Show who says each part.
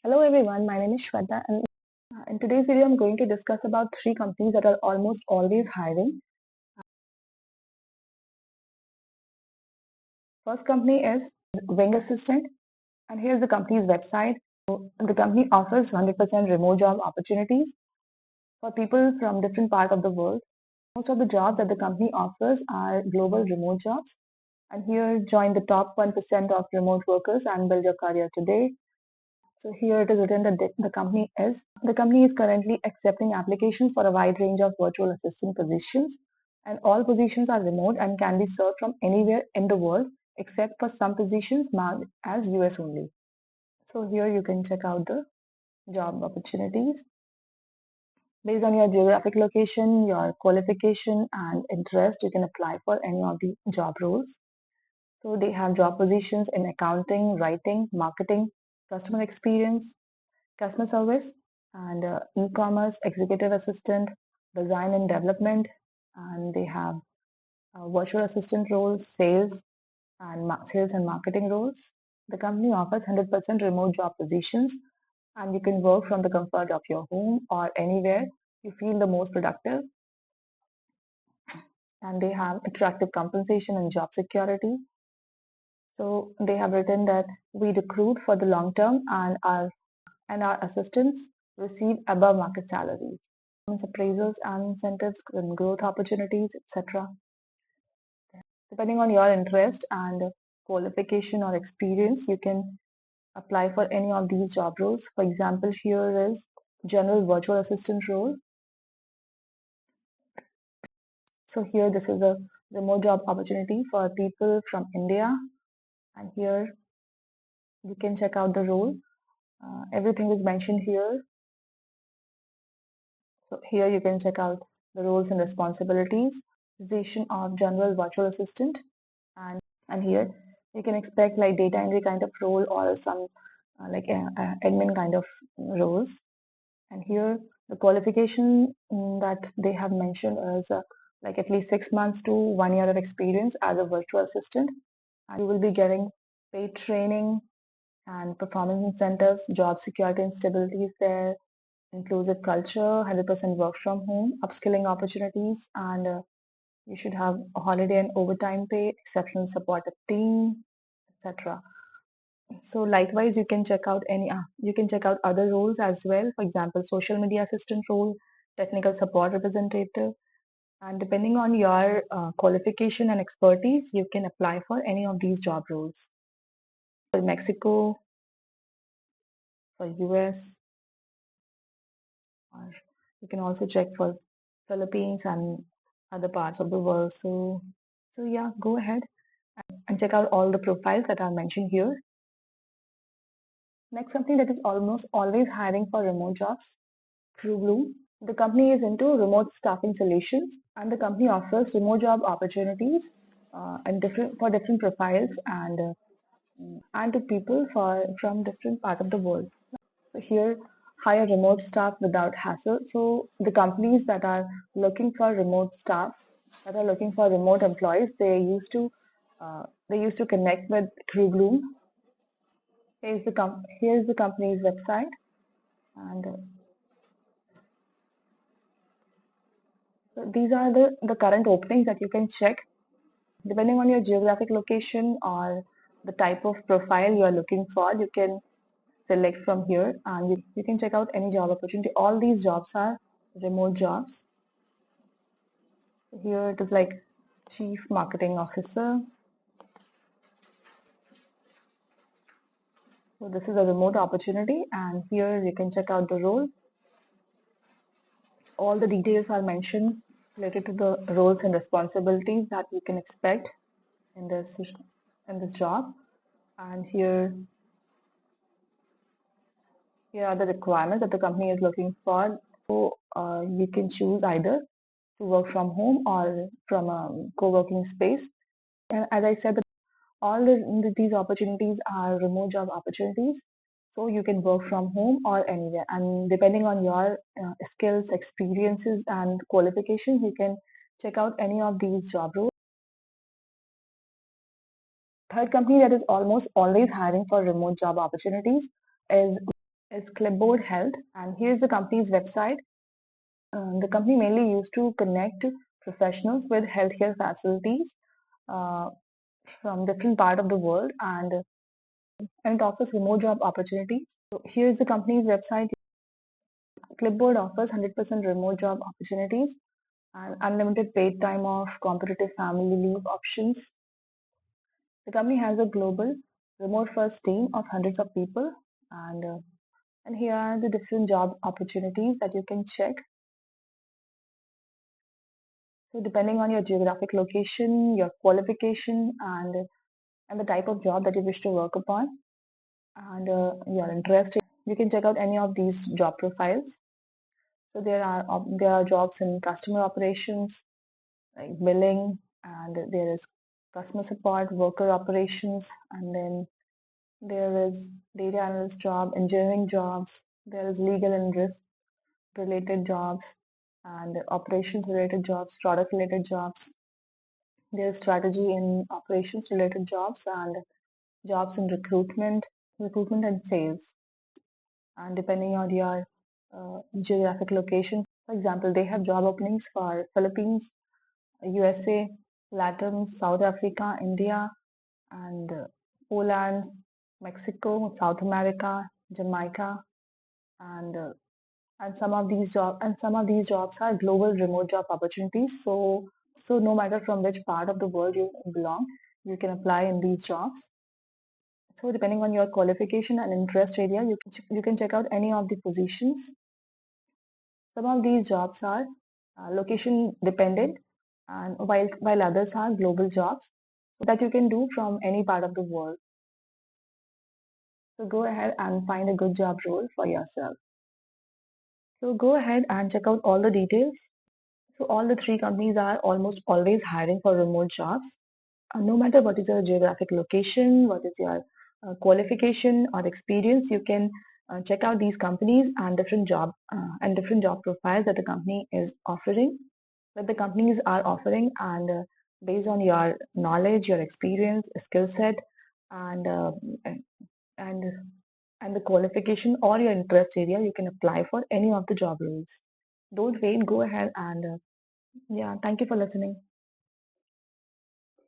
Speaker 1: Hello everyone, my name is Shweta and in today's video I'm going to discuss about three companies that are almost always hiring. First company is Wing Assistant and here's the company's website. The company offers 100% remote job opportunities for people from different parts of the world. Most of the jobs that the company offers are global remote jobs. And here join the top 1% of remote workers and build your career today. So here it is written that the company is currently accepting applications for a wide range of virtual assistant positions, and all positions are remote and can be served from anywhere in the world except for some positions marked as US only. So here you can check out the job opportunities. Based on your geographic location, your qualification and interest, you can apply for any of the job roles. So they have job positions in accounting, writing, marketing, customer experience, customer service, and e-commerce, executive assistant, design and development, and they have virtual assistant roles, sales and marketing roles. The company offers 100% remote job positions, and you can work from the comfort of your home or anywhere you feel the most productive. And they have attractive compensation and job security. So they have written that we recruit for the long term and our assistants receive above market salaries, appraisals and incentives, and growth opportunities, etc. Depending on your interest and qualification or experience, you can apply for any of these job roles. For example, here is general virtual assistant role. So here this is a remote job opportunity for people from India, and here you can check out the role. Everything is mentioned here. So here you can check out the roles and responsibilities, position of general virtual assistant, and here you can expect like data entry kind of role or some admin kind of roles. And here the qualification that they have mentioned is like at least 6 months to 1 year of experience as a virtual assistant, and you will be getting paid training and performance incentives, job security and stability is there, inclusive culture, 100% work from home, upskilling opportunities, and you should have a holiday and overtime pay, exceptional supportive team, etc. So likewise, you can check out other roles as well. For example, social media assistant role, technical support representative, and depending on your qualification and expertise, you can apply for any of these job roles. For Mexico, for US, or you can also check for Philippines and other parts of the world. So yeah, go ahead and check out all the profiles that are mentioned here. Next, something that is almost always hiring for remote jobs, TrueBlue. The company is into remote staffing solutions, and the company offers remote job opportunities and different profiles and to people from different part of the world. So here, hire remote staff without hassle. So the companies that are looking for remote staff, that are looking for remote employees, they used to connect with TrueBlue. Here's the company's website, and so these are the current openings that you can check. Depending on your geographic location or the type of profile you are looking for, you can select from here and you can check out any job opportunity. All these jobs are remote jobs. Here it is like Chief Marketing Officer. So this is a remote opportunity, and here you can check out the role. All the details are mentioned related to the roles and responsibilities that you can expect in this job. And here are the requirements that the company is looking for. So you can choose either to work from home or from a co-working space. And as I said, these opportunities are remote job opportunities. So you can work from home or anywhere. And depending on your skills, experiences, and qualifications, you can check out any of these job roles. Third company that is almost always hiring for remote job opportunities is is Clipboard Health, and here's the company's website. The company mainly used to connect professionals with healthcare facilities uh, from different part of the world, and it offers remote job opportunities. So here's the company's website. Clipboard offers 100% remote job opportunities and unlimited paid time off, competitive family leave options. The company has a global remote first team of hundreds of people, and here are the different job opportunities that you can check. So depending on your geographic location, your qualification, and the type of job that you wish to work upon, and your interest, you can check out any of these job profiles. So there are jobs in customer operations, like billing, and there is customer support, worker operations, and then there is data analyst job, engineering jobs, there is legal and risk related jobs, and operations related jobs, product related jobs. There's strategy in operations related jobs and jobs in recruitment and sales. And depending on your geographic location, for example, they have job openings for Philippines, USA, Latin, South Africa, India, and Poland, Mexico, South America, Jamaica, and some of these jobs are global remote job opportunities. So no matter from which part of the world you belong, you can apply in these jobs. So depending on your qualification and interest area, you can check out any of the positions. Some of these jobs are location dependent, and while others are global jobs, so that you can do from any part of the world. So go ahead and find a good job role for yourself. So go ahead and check out all the details. So all the three companies are almost always hiring for remote jobs. No matter what is your geographic location, what is your qualification or experience, you can check out these companies and different job profiles that the company is offering, that the companies are offering, and based on your knowledge, your experience, skill set, and uh, and and the qualification or your interest area, you can apply for any of the job roles. Don't wait, go ahead and yeah, thank you for listening.